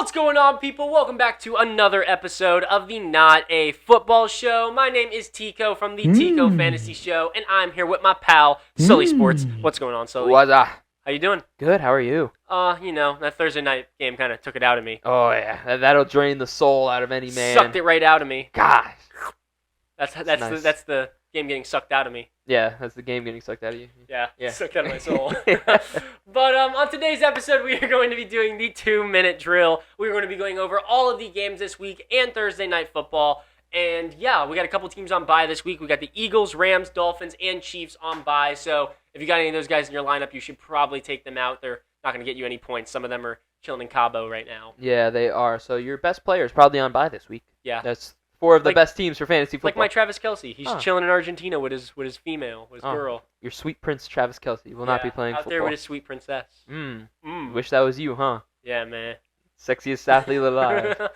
What's going on, people? Welcome back to another episode of the Not a Football Show. My name is Tico from the Tico Fantasy Show, and I'm here with my pal, Sully Sports. What's going on, Sully? What's up? How you doing? Good, how are you? That Thursday night game kind of took it out of me. Oh, yeah. That'll drain the soul out of any man. Sucked it right out of me. Gosh. That's nice. that's the game getting sucked out of me. Yeah, that's the game getting sucked out of you. Yeah. Sucked out of my soul. But on today's episode, we are going to be doing the 2-minute drill. We're going to be going over all of the games this week and Thursday Night Football. And yeah, we got a couple teams on bye this week. We got the Eagles, Rams, Dolphins, and Chiefs on bye. So if you got any of those guys in your lineup, you should probably take them out. They're not going to get you any points. Some of them are chilling in Cabo right now. Yeah, they are. So your best player is probably on bye this week. Yeah. That's four of the best teams for fantasy football. Like my Travis Kelce. He's chilling in Argentina with his female, with his girl. Your sweet prince Travis Kelce will not be playing out football. there with his sweet princess. Wish that was you, huh? Yeah, man. Sexiest athlete alive.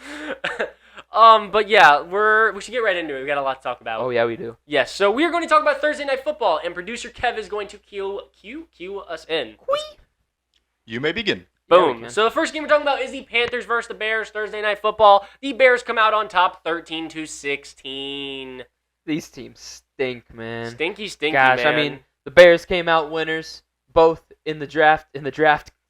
But yeah, we should get right into it. We got a lot to talk about. Oh yeah, we do. Yes, so we are going to talk about Thursday Night Football, and producer Kev is going to cue us in. You may begin. Boom. Yeah, So the first game we're talking about is the Panthers versus the Bears, Thursday Night Football. The Bears come out on top 13-16. These teams stink, man. Stinky, Gosh, man. I mean, the Bears came out winners both in the draft.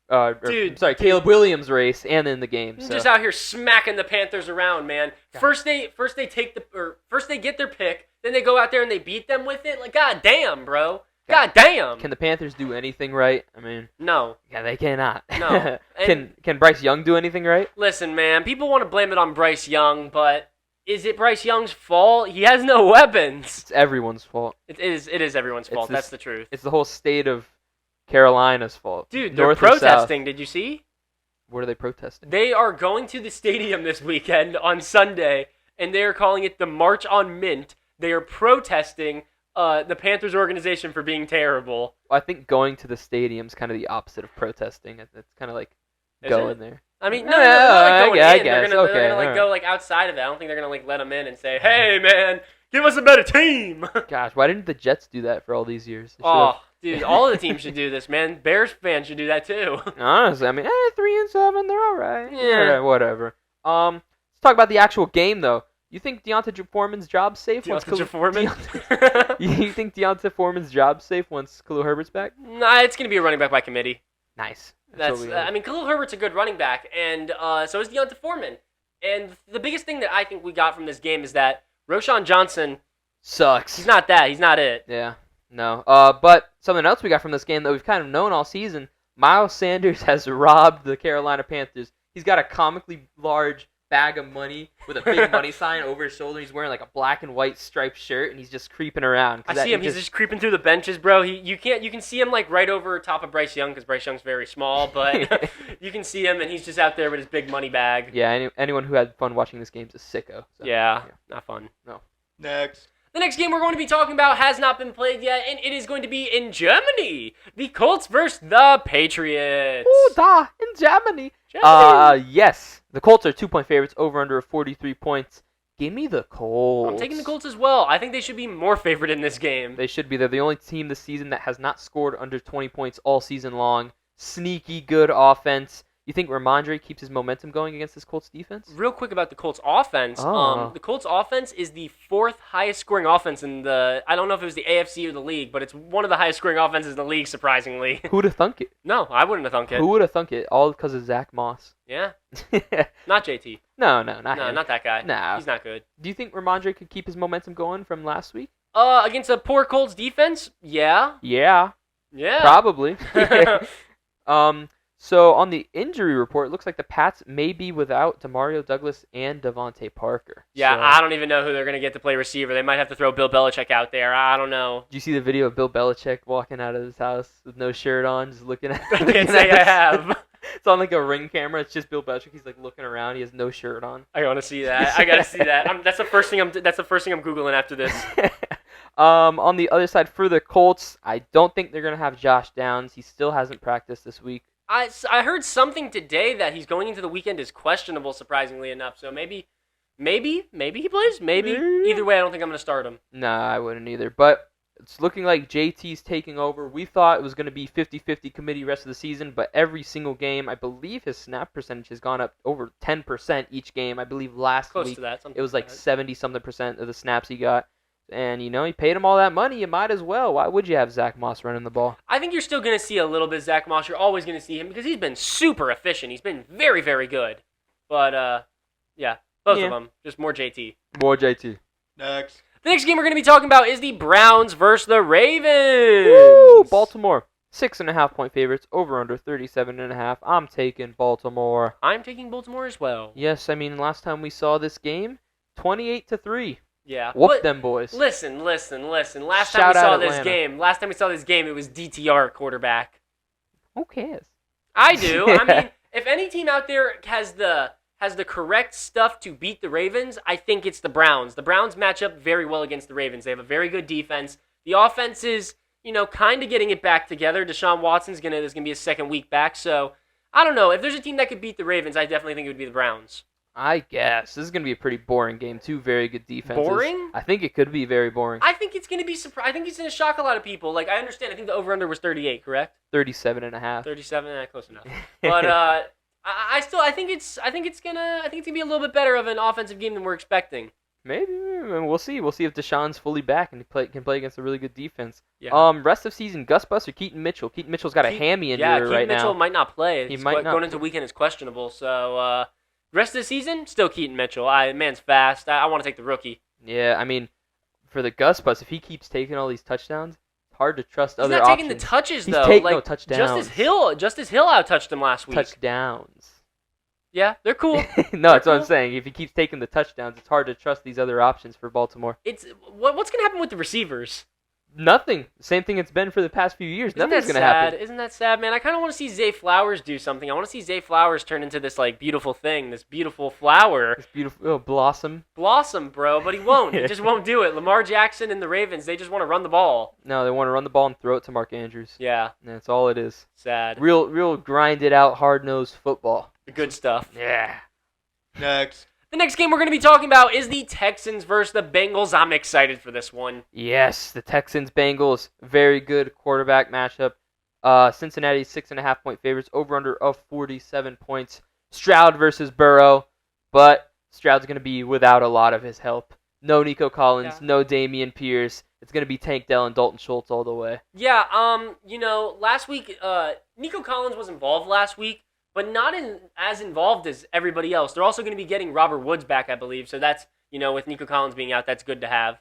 Caleb Williams race and in the game. So. Just out here smacking the Panthers around, man. First they get their pick, then they go out there and they beat them with it. Like, god damn, bro. God damn. Can the Panthers do anything right? I mean, no. Yeah, they cannot. No. Can Bryce Young do anything right? Listen, man, people want to blame it on Bryce Young, but is it Bryce Young's fault? He has no weapons. It's everyone's fault. It is everyone's fault. That's the truth. It's the whole state of Carolina's fault. Dude, they're North or protesting. South. Did you see? What are they protesting? They are going to the stadium this weekend on Sunday, and they are calling it the March on Mint. They are protesting the Panthers organization for being terrible. Well, I think going to the stadium is kind of the opposite of protesting. It's kind of like going there. I mean, no, not like going in. They're gonna go like outside of it. I don't think they're gonna like let them in and say, "Hey, man, give us a better team." Gosh, why didn't the Jets do that for all these years? Dude, all of the teams should do this, man. Bears fans should do that too. Honestly, I mean, 3-7, they're all right. Yeah, whatever. Let's talk about the actual game though. You think Deontay Foreman's job safe once Deontay Foreman? You think Deontay Foreman's job safe once Khalil Herbert's back? Nah, it's gonna be a running back by committee. Nice. I mean, Khalil Herbert's a good running back, and so is Deontay Foreman. And the biggest thing that I think we got from this game is that Roschon Johnson sucks. He's not that. He's not it. Yeah. No. But something else we got from this game that we've kind of known all season, Miles Sanders has robbed the Carolina Panthers. He's got a comically large bag of money with a big money sign over his shoulder. He's wearing like a black and white striped shirt, and he's just creeping around. I see him. He's just creeping through the benches, bro. You can see him like right over top of Bryce Young because Bryce Young's very small, but you can see him, and he's just out there with his big money bag. Yeah, anyone who had fun watching this game is a sicko. So. Yeah, not fun. No. Next. The next game we're going to be talking about has not been played yet, and it is going to be in Germany. The Colts versus the Patriots. Ooh, da, in Germany. Yes. The Colts are 2-point favorites, over under 43 points. Give me the Colts. I'm taking the Colts as well. I think they should be more favored in this game. They should be. They're the only team this season that has not scored under 20 points all season long. Sneaky good offense. You think Ramondre keeps his momentum going against this Colts defense? Real quick about the Colts offense. The Colts offense is the 4th highest scoring offense in the, I don't know if it was the AFC or the league, but it's one of the highest scoring offenses in the league, surprisingly. Who would have thunk it? No, I wouldn't have thunk it. Who would have thunk it? All because of Zach Moss. Yeah. Not JT. No, not him. Not that guy. No. He's not good. Do you think Ramondre could keep his momentum going from last week? Against a poor Colts defense? Yeah. Yeah. Probably. So on the injury report, it looks like the Pats may be without Demario Douglas and Devontae Parker. Yeah, so, I don't even know who they're going to get to play receiver. They might have to throw Bill Belichick out there. I don't know. Do you see the video of Bill Belichick walking out of his house with no shirt on, just looking at I can't say I have. It's on like a Ring camera. It's just Bill Belichick. He's like looking around. He has no shirt on. I want to see that. I got to see that. That's the first thing I'm Googling after this. On the other side, for the Colts, I don't think they're going to have Josh Downs. He still hasn't practiced this week. I heard something today that he's going into the weekend is questionable, surprisingly enough. So maybe he plays. Maybe. Either way, I don't think I'm going to start him. Nah, I wouldn't either. But It's looking like JT's taking over. We thought it was going to be 50-50 committee rest of the season, but every single game, I believe his snap percentage has gone up over 10% each game. I believe last Close week to that. Something it was like that. 70-something% of the snaps he got. And, he paid him all that money. You might as well. Why would you have Zach Moss running the ball? I think you're still going to see a little bit of Zach Moss. You're always going to see him because he's been super efficient. He's been very, very good. But, yeah, both of them. Just more JT. More JT. Next. The next game we're going to be talking about is the Browns versus the Ravens. Woo! Baltimore. 6.5-point favorites. Over under 37.5. I'm taking Baltimore. I'm taking Baltimore as well. Yes, last time we saw this game, 28-3. Yeah. Whoop them boys. Listen. Last time Shout we saw out this Atlanta. game, it was DTR quarterback. Who cares? I do. I mean, if any team out there has the correct stuff to beat the Ravens, I think it's the Browns. The Browns match up very well against the Ravens. They have a very good defense. The offense is, kind of getting it back together. Deshaun Watson's there's gonna be his second week back. So I don't know. If there's a team that could beat the Ravens, I definitely think it would be the Browns. I guess. This is going to be a pretty boring game. Two very good defenses. Boring? I think it could be very boring. I think it's gonna be I think it's gonna shock a lot of people. Like I understand. I think the over/under was 38, correct? 37.5. 37, close enough. But I think it's gonna be a little bit better of an offensive game than we're expecting. Maybe. We'll see. We'll see if Deshaun's fully back and can play against a really good defense. Yeah. Rest of season, Gus Bus or Keaton Mitchell? Keaton Mitchell's got a hammy injury right now. Keaton Mitchell might not play. He might not going into weekend is questionable. So rest of the season, still Keaton Mitchell. Man's fast. I want to take the rookie. Yeah, for the Gus Bus, if he keeps taking all these touchdowns, it's hard to trust other options. He's not taking the touches though. He's taking touchdowns. Justice Hill out-touched him last week. Touchdowns. Yeah, they're cool. No, that's what I'm saying. If he keeps taking the touchdowns, it's hard to trust these other options for Baltimore. What's going to happen with the receivers? Nothing. Same thing it's been for the past few years. Nothing's going to happen. Isn't that sad, man? I kind of want to see Zay Flowers do something. I want to see Zay Flowers turn into this beautiful thing, this beautiful flower. This beautiful blossom. Blossom, bro, but he won't. He just won't do it. Lamar Jackson and the Ravens, they just want to run the ball. No, they want to run the ball and throw it to Mark Andrews. Yeah. That's all it is. Sad. Real grinded out, hard-nosed football. The good stuff. Yeah. Next. The next game we're going to be talking about is the Texans versus the Bengals. I'm excited for this one. Yes, the Texans-Bengals, very good quarterback matchup. Cincinnati 6.5-point favorites, over/under of 47 points. Stroud versus Burrow, but Stroud's going to be without a lot of his help. No Nico Collins, no Dameon Pierce. It's going to be Tank Dell and Dalton Schultz all the way. Yeah, last week, Nico Collins was involved last week, but not as involved as everybody else. They're also going to be getting Robert Woods back, I believe. So that's, with Nico Collins being out, that's good to have.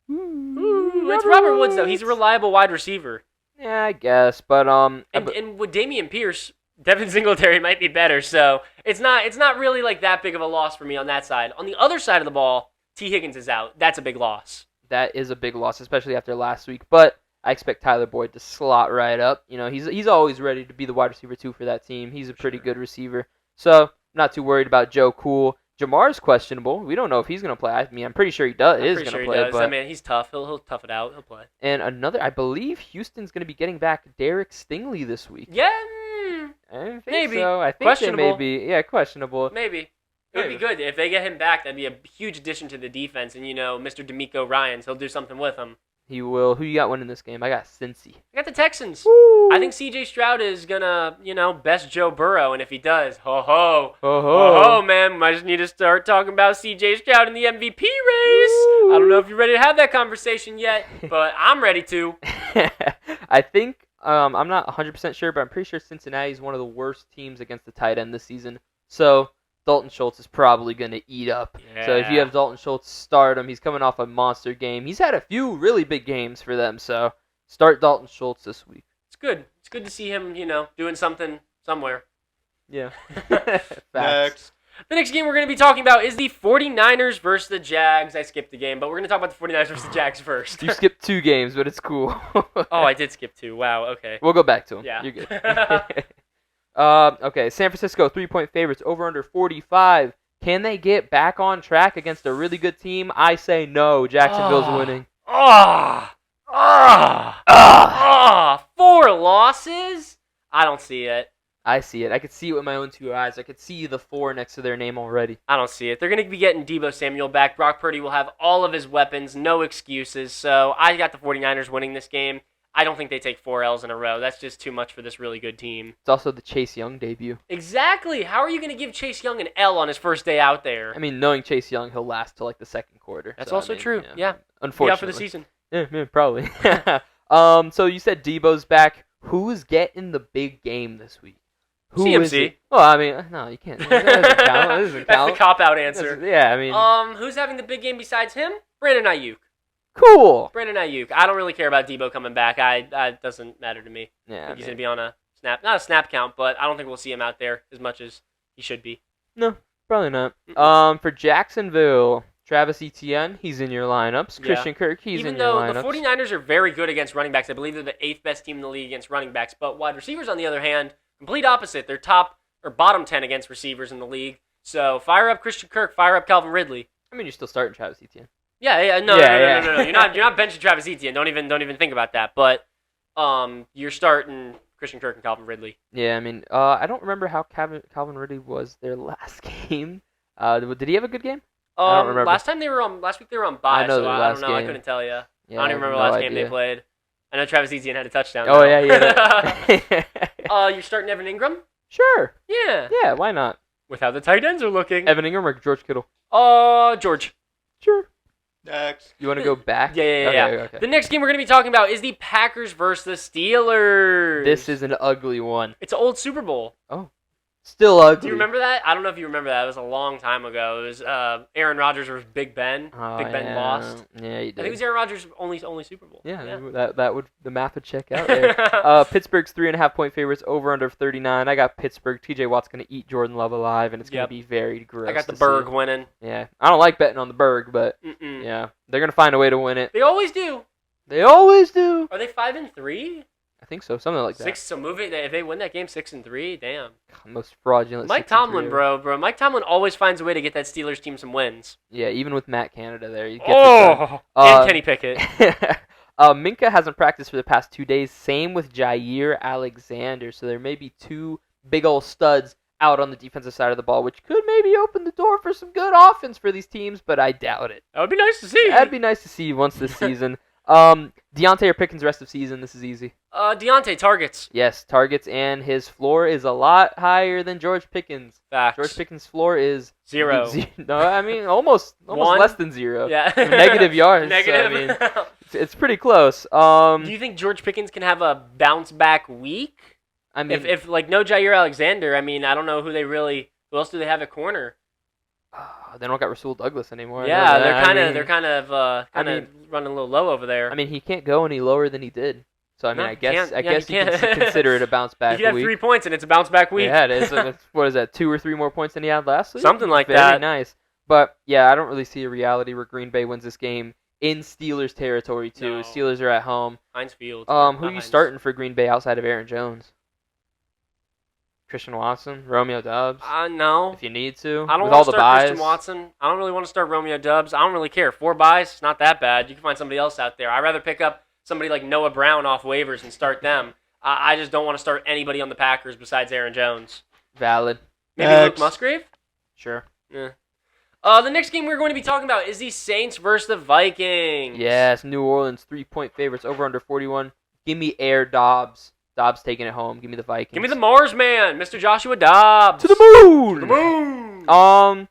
It's Robert Woods, though. He's a reliable wide receiver. Yeah, I guess, but And with Dameon Pierce, Devin Singletary might be better. So it's not really that big of a loss for me on that side. On the other side of the ball, T. Higgins is out. That's a big loss. That is a big loss, especially after last week. But I expect Tyler Boyd to slot right up. He's always ready to be the wide receiver 2 for that team. He's a pretty good receiver. So, not too worried about Joe Cool. Jamar's questionable. We don't know if he's going to play. I'm pretty sure he is going to play. But he's tough. He'll tough it out. He'll play. And I believe Houston's going to be getting back Derek Stingley this week. Yeah, I think maybe. So. I think questionable. They may be. Yeah, questionable. Maybe. It would be good. If they get him back, that'd be a huge addition to the defense. And, Mr. D'Amico Ryans, he'll do something with him. He will. Who you got winning this game? I got Cincy. I got the Texans. Woo! I think C.J. Stroud is going to, best Joe Burrow. And if he does, man, I just need to start talking about C.J. Stroud in the MVP race. Woo! I don't know if you're ready to have that conversation yet, but I'm ready to. I think, I'm not 100% sure, but I'm pretty sure Cincinnati is one of the worst teams against the tight end this season. So Dalton Schultz is probably going to eat up. Yeah. So if you have Dalton Schultz, start him. He's coming off a monster game. He's had a few really big games for them, so start Dalton Schultz this week. It's good. It's good to see him, doing something somewhere. Yeah. Next. The next game we're going to be talking about is the 49ers versus the Jags. I skipped the game, but we're going to talk about the 49ers versus the Jags first. You skipped 2 games, but it's cool. Oh, I did skip 2. Wow, okay. We'll go back to them. Yeah. You're good. Okay, San Francisco, 3-point favorites, over under 45. Can they get back on track against a really good team? I say no. Jacksonville's winning. 4 losses? I don't see it. I see it. I could see it with my own 2 eyes. I could see the 4 next to their name already. I don't see it. They're going to be getting Deebo Samuel back. Brock Purdy will have all of his weapons, no excuses. So I got the 49ers winning this game. I don't think they take 4 L's in a row. That's just too much for this really good team. It's also the Chase Young debut. Exactly. How are you going to give Chase Young an L on his first day out there? I mean, knowing Chase Young, he'll last till like the second quarter. That's so, also I mean, true. Yeah. Unfortunately. Be out for the season. Yeah, probably. So you said Debo's back. Who's getting the big game this week? Who is CMC. it? Well, I mean, no, you can't. That doesn't count. That doesn't That's count. the cop-out answer. Yeah, I mean. Who's having the big game besides him? Brandon Ayuk. Cool. Brandon Ayuk. I don't really care about Debo coming back. It doesn't matter to me. Yeah. I think he's going to be on a snap, not a snap count, but I don't think we'll see him out there as much as he should be. No, probably not. For Jacksonville, Travis Etienne, he's in your lineups. Yeah. Christian Kirk, he's Even in your though lineups. the 49ers are very good against running backs, I believe they're the 8th best team in the league against running backs, but wide receivers, on the other hand, complete opposite. They're top or bottom 10 against receivers in the league. So fire up Christian Kirk, fire up Calvin Ridley. I mean, you're still starting Travis Etienne. No. You're not benching Travis Etienne. Don't even think about that. But you're starting Christian Kirk and Calvin Ridley. Yeah, I mean, I don't remember how Calvin Ridley was their last game. Did he have a good game? I don't remember. Last week they were on bye, I know so their I last don't know. game. I couldn't tell you. Yeah, I don't even remember the last game they played. I know Travis Etienne had a touchdown. Oh, though. yeah. You're starting Evan Ingram? Sure. Yeah. Yeah, why not? With how the tight ends are looking. Evan Ingram or George Kittle? George. Sure. Next. You want to go back? Yeah. Okay. The next game we're going to be talking about is the Packers versus the Steelers. This is an ugly one. It's an old Super Bowl. Still ugly. Do you remember that? I don't know if you remember that. It was a long time ago. It was Aaron Rodgers versus Big Ben. Oh, Big Ben lost. Yeah, you I did. think it was Aaron Rodgers' only Super Bowl. Yeah, the math would check out there. Pittsburgh's 3.5-point favorites, over under 39. I got Pittsburgh. TJ Watt's going to eat Jordan Love alive, and it's going to be very gross. I got the to Berg see. winning. Yeah, I don't like betting on the Berg, but yeah, they're going to find a way to win it. They always do. They always do. Are they 5-3? I think so, something like that. If they win that game 6-3, damn. Most fraudulent. Mike 6-3. Tomlin, bro. Mike Tomlin always finds a way to get that Steelers team some wins. Yeah, even with Matt Canada there, he gets it done. And Kenny Pickett. Minka hasn't practiced for the past 2 days. Same with Jair Alexander. So there may be 2 big old studs out on the defensive side of the ball, which could maybe open the door for some good offense for these teams, but I doubt it. That would be nice to see. That'd be nice to see once this season. Deontay or Pickens rest of season. This is easy. Deontay, targets. Yes, targets, and his floor is a lot higher than George Pickens. Facts. George Pickens' floor is 0. No, I mean almost 1? less than 0. Yeah. Negative yards. Negative. So, I mean, it's pretty close. Do you think George Pickens can have a bounce back week? I mean, if like no Jair Alexander, I mean, I don't know who else do they have at corner? they don't got Rasul Douglas anymore. Yeah, they're kind of running a little low over there. I mean, he can't go any lower than he did. So I mean, No, I guess he you can can't. consider it a bounce back you could have week. 3 points and it's a bounce back week. Yeah, it is. What is that? 2 or 3 more points than he had last week? Something like Very that. nice. But yeah, I don't really see a reality where Green Bay wins this game in Steelers territory too. No. Steelers are at home. Heinz Field. Who are you starting for Green Bay outside of Aaron Jones? Christian Watson, Romeo Doubs. No. If you need to, I don't with want all to the start buys. Christian Watson. I don't really want to start Romeo Doubs. I don't really care. 4 buys, it's not that bad. You can find somebody else out there. I'd rather pick up somebody like Noah Brown off waivers and start them. I just don't want to start anybody on the Packers besides Aaron Jones. Valid. Maybe Next. Luke Musgrave? Sure. Yeah. The next game we're going to be talking about is the Saints versus the Vikings. Yes, New Orleans 3-point favorites, over under 41. Give me Air Dobbs. Dobbs taking it home. Give me the Vikings. Give me the Mars man, Mr. Joshua Dobbs. to the moon. To the moon.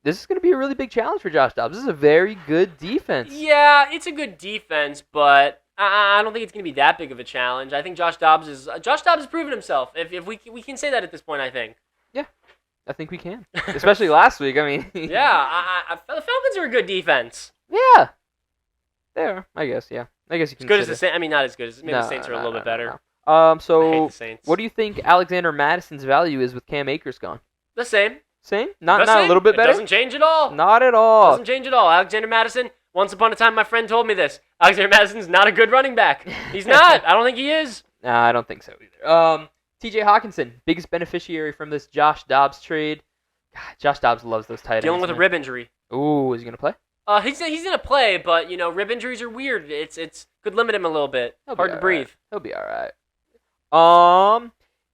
This is going to be a really big challenge for Josh Dobbs. This is a very good defense. Yeah, it's a good defense, but I don't think it's going to be that big of a challenge. I think Josh Dobbs has proven himself. If we can say that at this point, I think. I think we can, especially last week. I mean, Yeah, the Falcons are a good defense. yeah, they are. I guess. Yeah, I guess you can. As good as the Saints. I mean, not as good as maybe the Saints are a little bit better. I hate So the Saints. what do you think Alexander Madison's value is with Cam Akers gone? The same. Same? Not The not same. a little bit It better. doesn't change at all. Not at all. Doesn't change at all. Alexander Madison. Once upon a time, my friend told me this. Alexander Madison's not a good running back. He's not. I don't think he is. Nah, I don't think so either. T.J. Hawkinson, biggest beneficiary from this Josh Dobbs trade. God, Josh Dobbs loves those tight ends. Dealing with a man. rib injury. Ooh, is he gonna play? He's gonna play, but rib injuries are weird. It's could limit him a little bit. He'll be Hard to all breathe. right. He'll be all right.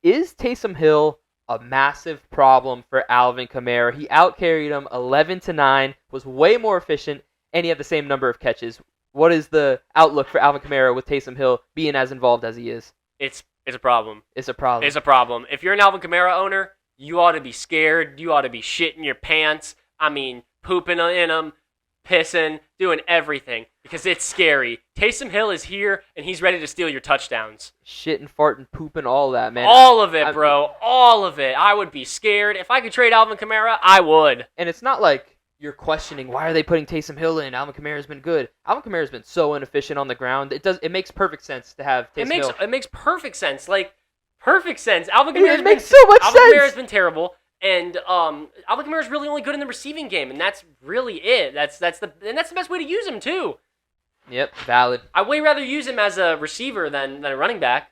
Is Taysom Hill a massive problem for Alvin Kamara? He outcarried him 11-9, was way more efficient, and he had the same number of catches. What is the outlook for Alvin Kamara with Taysom Hill being as involved as he is? It's a problem. It's a problem. It's a problem. If you're an Alvin Kamara owner, you ought to be scared. You ought to be shitting your pants. I mean, pooping in them, pissing, doing everything because it's scary. Taysom Hill is here, and he's ready to steal your touchdowns. Shitting, farting, pooping, all that, man. All of it, bro. All of it. I would be scared. If I could trade Alvin Kamara, I would. And it's not like you're questioning, why are they putting Taysom Hill in? Alvin Kamara's been good. Alvin Kamara's been so inefficient on the ground. It makes perfect sense to have Taysom Hill. It makes perfect sense. Like, perfect sense. Alvin Kamara's makes so much sense. Alvin Kamara's been terrible. And Alvin Kamara's really only good in the receiving game, and that's really it. That's the best way to use him too. Yep, valid. I'd way rather use him as a receiver than a running back.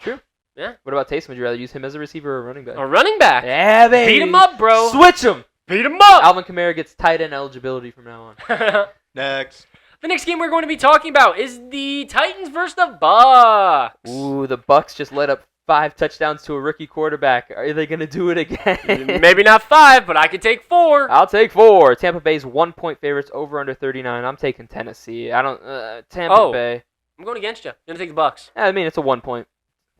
True. Yeah. What about Taysom? Would you rather use him as a receiver or a running back? A running back. Yeah, baby. Beat him up, bro. Switch him. Beat him up. Alvin Kamara gets tight end eligibility from now on. Next. The next game we're going to be talking about is the Titans versus the Bucks. Ooh, the Bucks just let up 5 touchdowns to a rookie quarterback. Are they going to do it again? Maybe not 5, but I could take 4. I'll take 4. Tampa Bay's 1-point favorites over under 39. I'm taking Tennessee. Tampa Bay. I'm going against you. I'm going to take the Bucks. I mean, it's a 1-point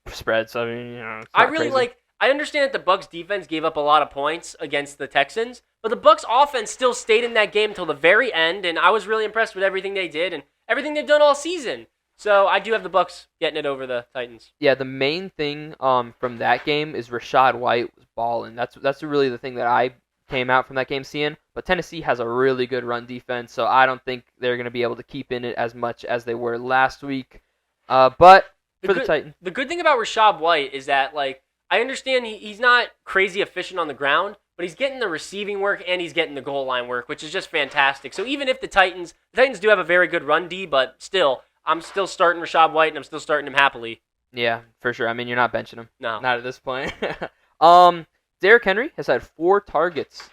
spread, so I mean, it's not crazy. I understand that the Bucks defense gave up a lot of points against the Texans, but the Bucks offense still stayed in that game until the very end, and I was really impressed with everything they did and everything they've done all season. So I do have the Bucks getting it over the Titans. Yeah, the main thing from that game is Rashad White was balling. That's really the thing that I came out from that game seeing. But Tennessee has a really good run defense, so I don't think they're going to be able to keep in it as much as they were last week. But for the Titans, the good thing about Rashad White is that I understand he's not crazy efficient on the ground, but he's getting the receiving work and he's getting the goal line work, which is just fantastic. So even if the Titans do have a very good run D, but still, I'm still starting Rashad White and I'm still starting him happily. Yeah, for sure. I mean, you're not benching him. No. Not at this point. Derrick Henry has had 4 targets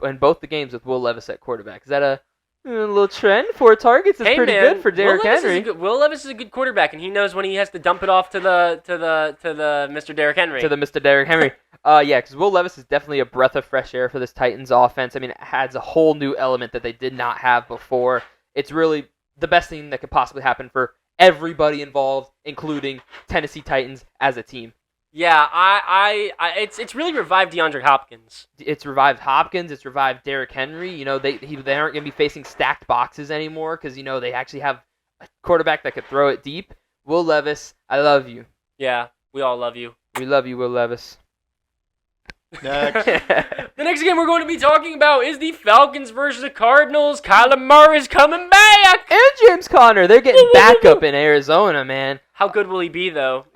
in both the games with Will Levis at quarterback. Is that a little trend? 4 targets is pretty good for Derrick Henry. Will Levis is a good quarterback, and he knows when he has to dump it off to the Mr. Derrick Henry. To the Mr. Derrick Henry. Yeah, because Will Levis is definitely a breath of fresh air for this Titans offense. I mean, it adds a whole new element that they did not have before. It's really the best thing that could possibly happen for everybody involved, including Tennessee Titans as a team. Yeah, it's really revived DeAndre Hopkins. It's revived Hopkins. It's revived Derrick Henry. You know, they aren't going to be facing stacked boxes anymore because, you know, they actually have a quarterback that could throw it deep. Will Levis, I love you. Yeah, we all love you. We love you, Will Levis. Next. The next game we're going to be talking about is the Falcons versus the Cardinals. Kyler Murray's coming back. And James Conner. They're getting back up in Arizona, man. How good will he be, though?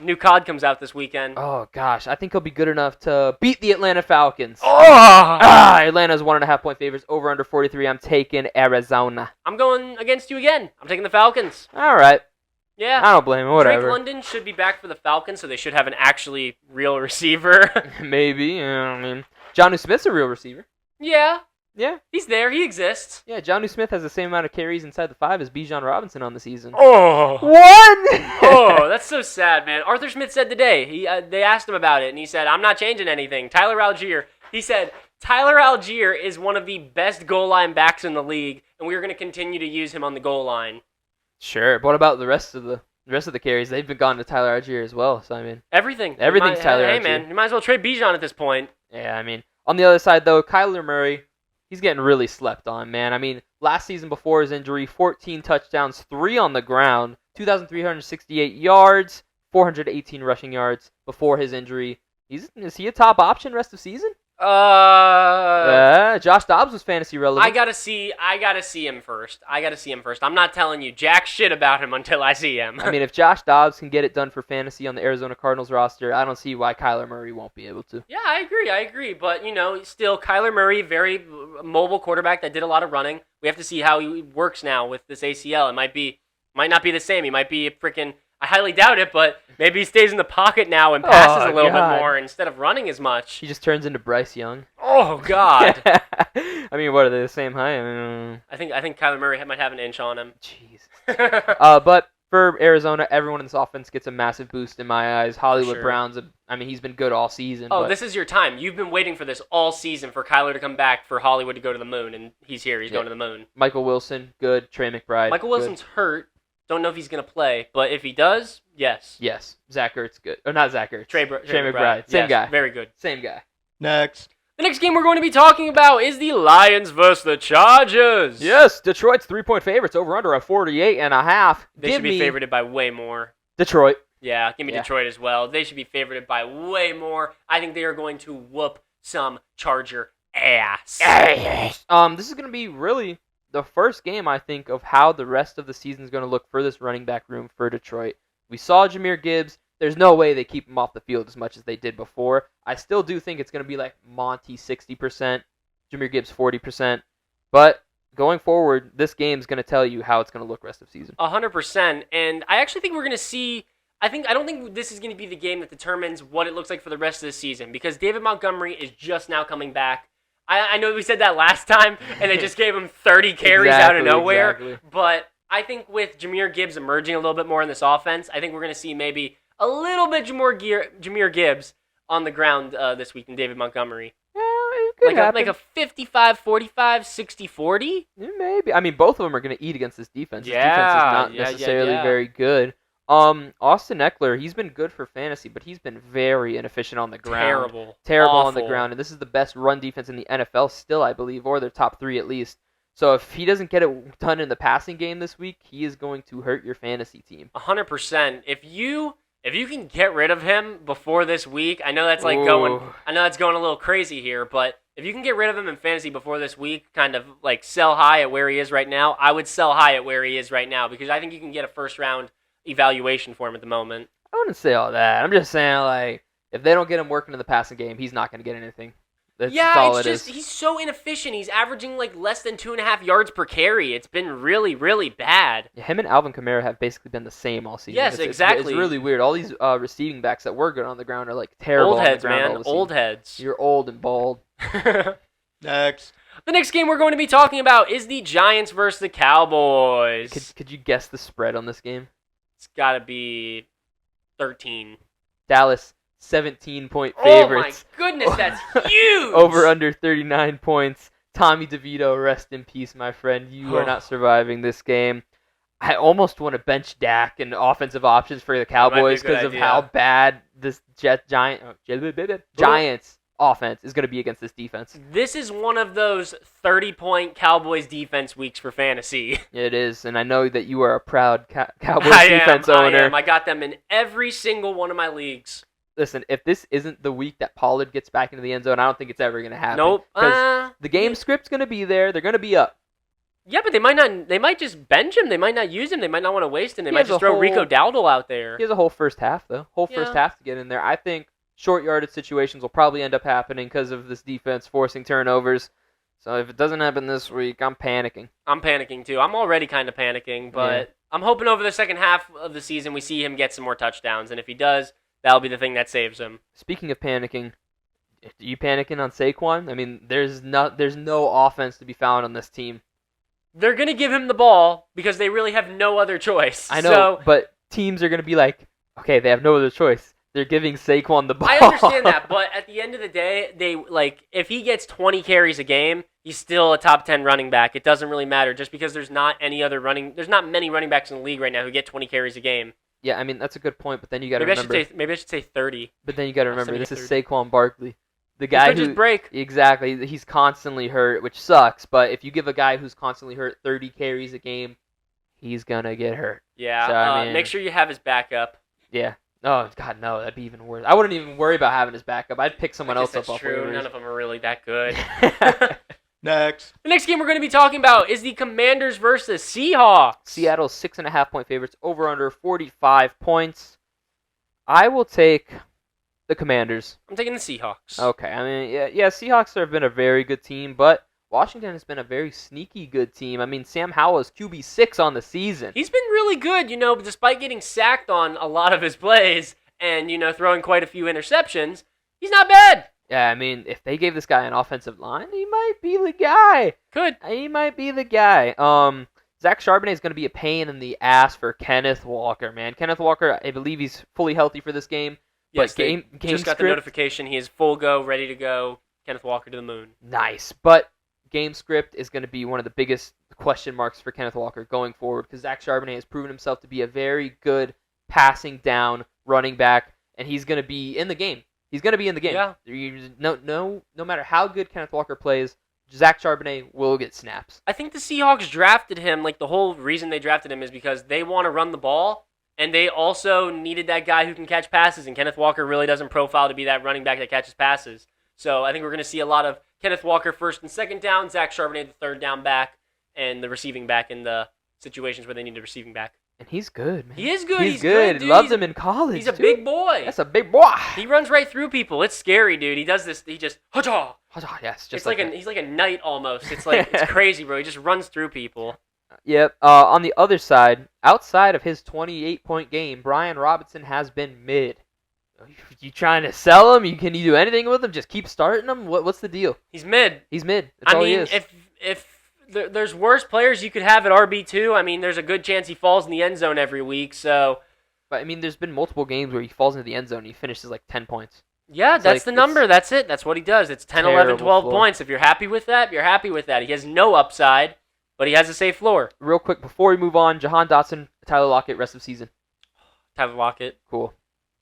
New COD comes out this weekend. Oh, gosh. I think he'll be good enough to beat the Atlanta Falcons. Oh! Atlanta's 1.5-point favorites over under 43. I'm taking Arizona. I'm going against you again. I'm taking the Falcons. All right. Yeah. I don't blame him. Whatever. Drake London should be back for the Falcons, so they should have an actually real receiver. Maybe. I mean, Jonnu Smith's a real receiver. Yeah. Yeah. He's there. He exists. Yeah, Jonnu Smith has the same amount of carries inside the 5 as Bijan Robinson on the season. Oh. What? Oh, that's so sad, man. Arthur Smith said today, they asked him about it, and he said, I'm not changing anything. Tyler Algier, he said, Tyler Algier is one of the best goal line backs in the league, and we're going to continue to use him on the goal line. Sure. But what about the rest of the carries? They've been gone to Tyler Algier as well. So I mean, everything's Tyler Algier. Hey man, you might as well trade Bijan at this point. Yeah, I mean, on the other side though, Kyler Murray, he's getting really slept on, man. I mean, last season before his injury, 14 touchdowns, 3 on the ground, 2,368 yards, 418 rushing yards before his injury. Is he a top option rest of season? Josh Dobbs was fantasy relevant. I gotta see him first. I'm not telling you jack shit about him until I see him. I mean, if Josh Dobbs can get it done for fantasy on the Arizona Cardinals roster, I don't see why Kyler Murray won't be able to. Yeah, I agree. But, still, Kyler Murray, very mobile quarterback that did a lot of running. We have to see how he works now with this ACL. It might not be the same. He might be I highly doubt it, but maybe he stays in the pocket now and passes a little bit more instead of running as much. He just turns into Bryce Young. Oh, God. I mean, what, are they the same height? I think Kyler Murray might have an inch on him. Jeez. But for Arizona, everyone in this offense gets a massive boost in my eyes. Hollywood sure. Brown's, he's been good all season. Oh, but this is your time. You've been waiting for this all season for Kyler to come back, for Hollywood to go to the moon, and he's here. He's going to the moon. Michael Wilson, good. Trey McBride, Michael Wilson's hurt. Don't know if he's going to play, but if he does, yes. Yes. Zach Ertz, good. Or not Zach Ertz. Trey McBride. Same Yes, guy. Very good. Same guy. Next. The next game we're going to be talking about is the Lions versus the Chargers. Yes, Detroit's 3-point favorites over under at 48.5. They should be favorited by way more. Detroit. Yeah, give me Detroit as well. They should be favorited by way more. I think they are going to whoop some Charger ass. This is going to be really the first game, I think, of how the rest of the season is going to look for this running back room for Detroit. We saw Jahmyr Gibbs. There's no way they keep him off the field as much as they did before. I still do think it's going to be like Monty 60%, Jahmyr Gibbs 40%. But going forward, this game's going to tell you how it's going to look rest of the season. 100%. And I actually think we're going to see... I don't think this is going to be the game that determines what it looks like for the rest of the season, because David Montgomery is just now coming back. I know we said that last time, and they just gave him 30 carries out of nowhere. Exactly. But I think with Jahmyr Gibbs emerging a little bit more in this offense, I think we're going to see maybe a little bit more Jahmyr Gibbs on the ground this week than David Montgomery. Yeah, it could happen. Like a 55-45, 60-40? Maybe. Both of them are going to eat against this defense. This defense is not necessarily yeah. very good. Austin Eckler, he's been good for fantasy, but he's been very inefficient on the ground. Terrible on the ground. And this is the best run defense in the NFL still, I believe, or their top 3 at least. So if he doesn't get it done in the passing game this week, he is going to hurt your fantasy team. 100%. If you can get rid of him before this week, I know that's going a little crazy here, but if you can get rid of him in fantasy before this week, kind of like sell high at where he is right now, I would sell high at where he is right now, because I think you can get a first round evaluation for him at the moment. I wouldn't say all that. I'm just saying, like, if they don't get him working in the passing game, he's not going to get anything. That's all it is. He's so inefficient. He's averaging like less than 2.5 yards per carry. It's been really, really bad. Yeah, him and Alvin Kamara have basically been the same all season. Yes, exactly. It's really weird. All these receiving backs that were good on the ground are like terrible old heads, on the ground. Man. Old heads. You're old and bald. Next. The next game we're going to be talking about is the Giants versus the Cowboys. Could you guess the spread on this game? It's got to be 13. Dallas, 17-point favorites. Oh my goodness, that's huge! Over under 39 points. Tommy DeVito, rest in peace, my friend. You are not surviving this game. I almost want to bench Dak and offensive options for the Cowboys because of how bad this Giants offense is going to be against this defense. This is one of those 30-point Cowboys defense weeks for fantasy. It is, and I know that you are a proud Cowboys defense owner. I got them in every single one of my leagues. Listen, if this isn't the week that Pollard gets back into the end zone, I don't think it's ever going to happen. Nope. Because the game script's going to be there. They're going to be up. Yeah, but they might not. They might just bench him. They might not use him. They might not want to waste him. They might just throw Rico Dowdle out there. He has a whole first half, though. First half to get in there. I think short yardage situations will probably end up happening because of this defense forcing turnovers. So if it doesn't happen this week, I'm panicking. I'm panicking too. I'm already kind of panicking, but I'm hoping over the second half of the season we see him get some more touchdowns, and if he does, that'll be the thing that saves him. Speaking of panicking, are you panicking on Saquon? I mean, there's no offense to be found on this team. They're going to give him the ball because they really have no other choice. I know, but teams are going to be like, okay, they have no other choice. They're giving Saquon the ball. I understand that, but at the end of the day, if he gets 20 carries a game, he's still a top 10 running back. It doesn't really matter just because there's not many running backs in the league right now who get 20 carries a game. Yeah, I mean, that's a good point, but then you got to remember. Maybe I should say 30. But then you got to remember, this is Saquon Barkley. The guy who break. Exactly. He's constantly hurt, which sucks, but if you give a guy who's constantly hurt 30 carries a game, he's going to get hurt. Yeah, so, I mean, make sure you have his backup. Yeah. Oh, God, no, that'd be even worse. I wouldn't even worry about having his backup. I'd pick someone else up off true. None of them are really that good. Next. The next game we're going to be talking about is the Commanders versus Seahawks. Seattle's 6.5-point favorites, over under 45 points. I will take the Commanders. I'm taking the Seahawks. Okay, I mean, yeah, Seahawks have been a very good team, but Washington has been a very sneaky good team. I mean, Sam Howell is QB6 on the season. He's been really good, despite getting sacked on a lot of his plays and, throwing quite a few interceptions. He's not bad. Yeah, I mean, if they gave this guy an offensive line, he might be the guy. Could. He might be the guy. Zach Charbonnet is going to be a pain in the ass for Kenneth Walker, man. Kenneth Walker, I believe he's fully healthy for this game. Yes, But game just got script, the notification. He is full go, ready to go. Kenneth Walker to the moon. nice. But game script is going to be one of the biggest question marks for Kenneth Walker going forward because Zach Charbonnet has proven himself to be a very good passing down running back, and he's going to be in the game. He's going to be in the game. Yeah. No matter how good Kenneth Walker plays, Zach Charbonnet will get snaps. I think the Seahawks drafted him. Like, the whole reason they drafted him is because they want to run the ball, and they also needed that guy who can catch passes, and Kenneth Walker really doesn't profile to be that running back that catches passes. So I think we're going to see a lot of Kenneth Walker first and second down, Zach Charbonnet the third down back, and the receiving back in the situations where they need a receiving back. And he's good, man. He is good. He's good. Dude. Loves him in college. He's a too. big boy. That's a big boy. He runs right through people. It's scary, dude. He does this. He just ha-cha. Yes, just It's like he's like a knight almost. It's like it's crazy, bro. He just runs through people. Yep. On the other side, outside of his 28-point game, Brian Robinson has been mid. You trying to sell him? Can you do anything with him? Just keep starting him? What's the deal? He's mid. He's mid. That's all he is. if there's worse players you could have at RB2, I mean, there's a good chance he falls in the end zone every week. So, but I mean, there's been multiple games where he falls into the end zone and he finishes like 10 points. yeah, It's that's like- the number. That's it. That's what he does. It's 10, 11, Terrible 12 floor. points. If you're happy with that, you're happy with that. He has no upside, but he has a safe floor. Real quick before we move on, Jahan Dotson, Tyler Lockett, rest of season. Tyler Lockett. Cool.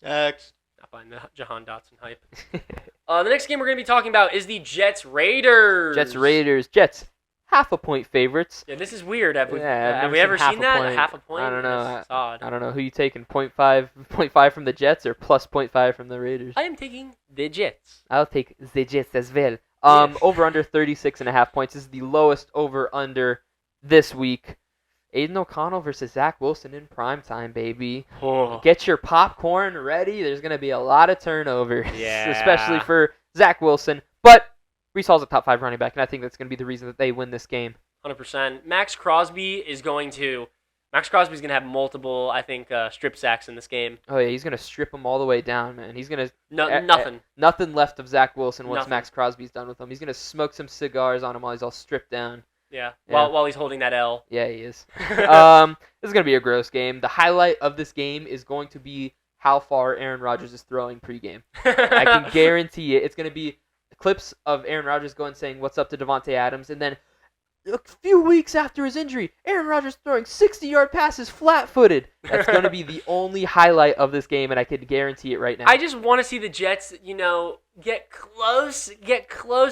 Next. Not buying the Jahan Dotson hype. The next game we're going to be talking about is the Jets Raiders. Jets. Half a point favorites. Yeah, this is weird. Have we I've ever half seen that? point. Half a point? I don't know. That's odd. I don't know who you taking. 0.5 from the Jets or plus 0.5 from the Raiders. I am taking the Jets. I'll take the Jets as well. Yeah. Over under 36.5 points. This is the lowest over under this week. Aiden O'Connell versus Zach Wilson in primetime, baby. Oh. Get your popcorn ready. There's going to be a lot of turnovers, Yeah. especially for Zach Wilson. But Brees Hall's a top 5 running back, and I think that's going to be the reason that they win this game. 100%. Max Crosby's going to have multiple, I think, strip sacks in this game. Oh, yeah, he's going to strip him all the way down, man. He's going to... Nothing. Nothing left of Zach Wilson once Nothing. Max Crosby's done with him. He's going to smoke some cigars on him while he's all stripped down. Yeah. Yeah. While he's holding that L. Yeah, he is. This is going to be a gross game. The highlight of this game is going to be how far Aaron Rodgers is throwing pregame. I can guarantee it. It's going to be clips of Aaron Rodgers going saying, "What's up" to Devontae Adams, and then a few weeks after his injury, Aaron Rodgers throwing 60-yard passes flat-footed. That's going to be the only highlight of this game, and I can guarantee it right now. I just want to see the Jets, get close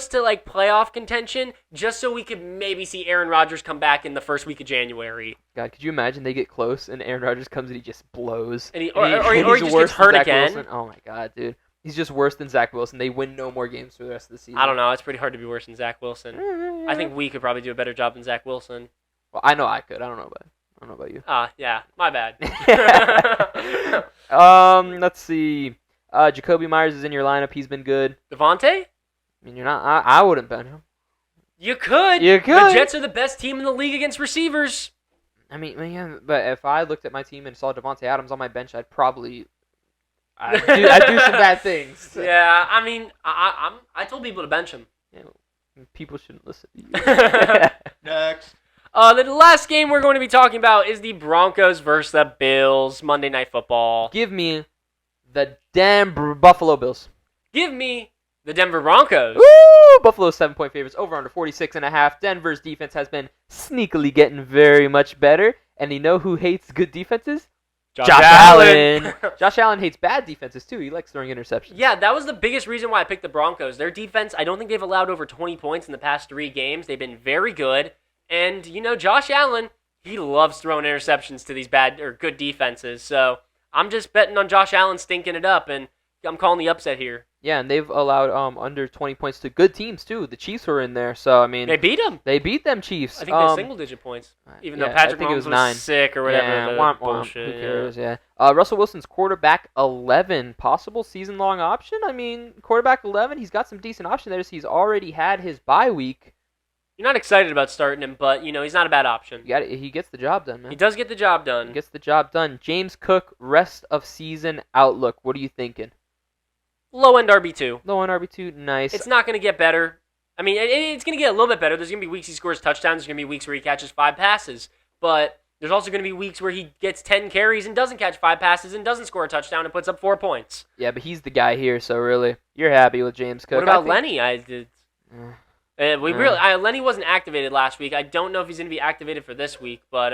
to like playoff contention, just so we could maybe see Aaron Rodgers come back in the first week of January. God, could you imagine they get close and Aaron Rodgers comes and he just blows? And he he's just worse gets than hurt Zach again. Wilson. Oh my God, dude. He's just worse than Zach Wilson. They win no more games for the rest of the season. I don't know. It's pretty hard to be worse than Zach Wilson. I think we could probably do a better job than Zach Wilson. Well, I know I could. I don't know about you. Yeah, my bad. Let's see. Jacoby Myers is in your lineup. He's been good. Devontae? I mean, you're not. I wouldn't bet him. You could. You The could. Jets are the best team in the league against receivers. I mean, yeah, but if I looked at my team and saw Devontae Adams on my bench, I'd do some bad things. Yeah, I mean, I told people to bench him. Yeah, people shouldn't listen to you. Next. The last game we're going to be talking about is the Broncos versus the Bills, Monday Night Football. Give me the damn Buffalo Bills. Give me the Denver Broncos. Woo! Buffalo's 7-point favorites, over under 46.5. Denver's defense has been sneakily getting very much better. And you know who hates good defenses? Josh Allen. Josh Allen hates bad defenses too. He likes throwing interceptions. Yeah, that was the biggest reason why I picked the Broncos. Their defense, I don't think they've allowed over 20 points in the past 3 games. They've been very good. And, Josh Allen, he loves throwing interceptions to these bad or good defenses. So I'm just betting on Josh Allen stinking it up, and I'm calling the upset here. Yeah, and they've allowed under 20 points to good teams too. The Chiefs were in there, so I mean They beat them. they beat them Chiefs. I think they're single-digit points, even though Patrick I think it was Mahomes 9. was sick or whatever. Yeah, the womp womp. bullshit. Who cares? Yeah. Russell Wilson's quarterback 11, possible season-long option. I mean, quarterback 11. He's got some decent option there. So he's already had his bye week. You're not excited about starting him, but he's not a bad option. He gets the job done, man. He does get the job done. He gets the job done. James Cook, rest of season outlook. What are you thinking? Low-end RB2. Low on RB2, nice. It's not going to get better. I mean, it's going to get a little bit better. There's going to be weeks he scores touchdowns. There's going to be weeks where he catches 5 passes. but there's also going to be weeks where he gets 10 carries and doesn't catch 5 passes and doesn't score a touchdown and puts up 4 points. Yeah, but he's the guy here, so really, you're happy with James Cook. What about Lenny? Yeah. Lenny wasn't activated last week. I don't know if he's going to be activated for this week, but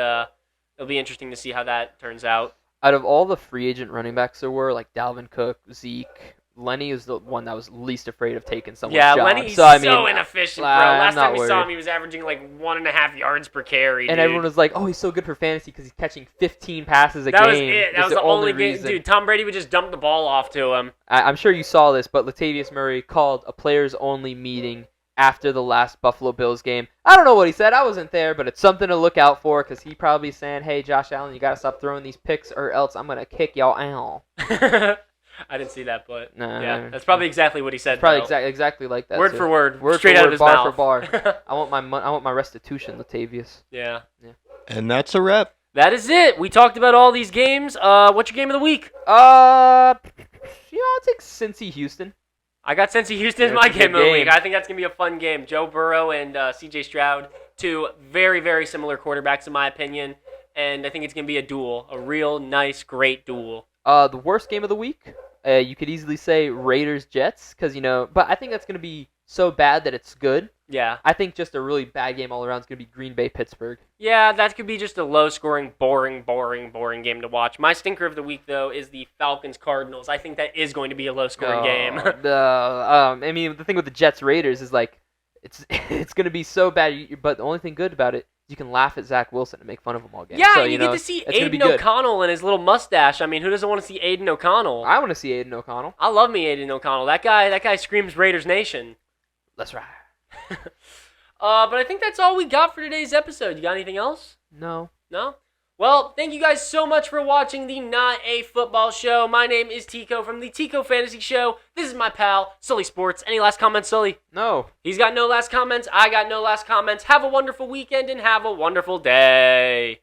it'll be interesting to see how that turns out. Out of all the free agent running backs there were, like Dalvin Cook, Zeke, Lenny is the one that was least afraid of taking someone's job. Yeah, Lenny's so inefficient, bro. Last time we saw him, he was averaging like 1.5 yards per carry, and dude. everyone was like, oh, he's so good for fantasy because he's catching 15 passes a that game. Was it. That was the only game. reason. Dude, Tom Brady would just dump the ball off to him. I'm sure you saw this, but Latavius Murray called a players-only meeting after the last Buffalo Bills game. I don't know what he said. I wasn't there, but it's something to look out for because he probably saying, hey, Josh Allen, you got to stop throwing these picks or else I'm going to kick y'all out. I didn't see that, but Nah, yeah, that's probably exactly what he said. Probably exactly like that. Word too. for word, Word straight for out word, of his bar mouth. for bar. I want my restitution, Latavius. Yeah. And that's a wrap. That is it. We talked about all these games. What's your game of the week? I'll take Cincy Houston. I got Cincy Houston as Yeah, my it's a game good of the week. game. I think that's going to be a fun game. Joe Burrow and C.J. Stroud, two very, very similar quarterbacks in my opinion. And I think it's going to be a duel, a real nice, great duel. The worst game of the week, you could easily say Raiders-Jets, because, but I think that's going to be so bad that it's good. Yeah. I think just a really bad game all around is going to be Green Bay-Pittsburgh. Yeah, that could be just a low-scoring, boring game to watch. My stinker of the week, though, is the Falcons-Cardinals. I think that is going to be a low-scoring game. The thing with the Jets-Raiders is, like, it's going to be so bad, but the only thing good about it, you can laugh at Zach Wilson and make fun of him all game. Yeah, so, and you get to see it's gonna be Aiden good. O'Connell and his little mustache. I mean, who doesn't want to see Aiden O'Connell? I want to see Aiden O'Connell. I love me Aiden O'Connell. That guy screams Raiders Nation. That's right. But I think that's all we got for today's episode. You got anything else? No. No? Well, thank you guys so much for watching the Not a Football Show. My name is Tico from the Tico Fantasy Show. This is my pal, Sully Sports. Any last comments, Sully? No. He's got no last comments. I got no last comments. Have a wonderful weekend and have a wonderful day.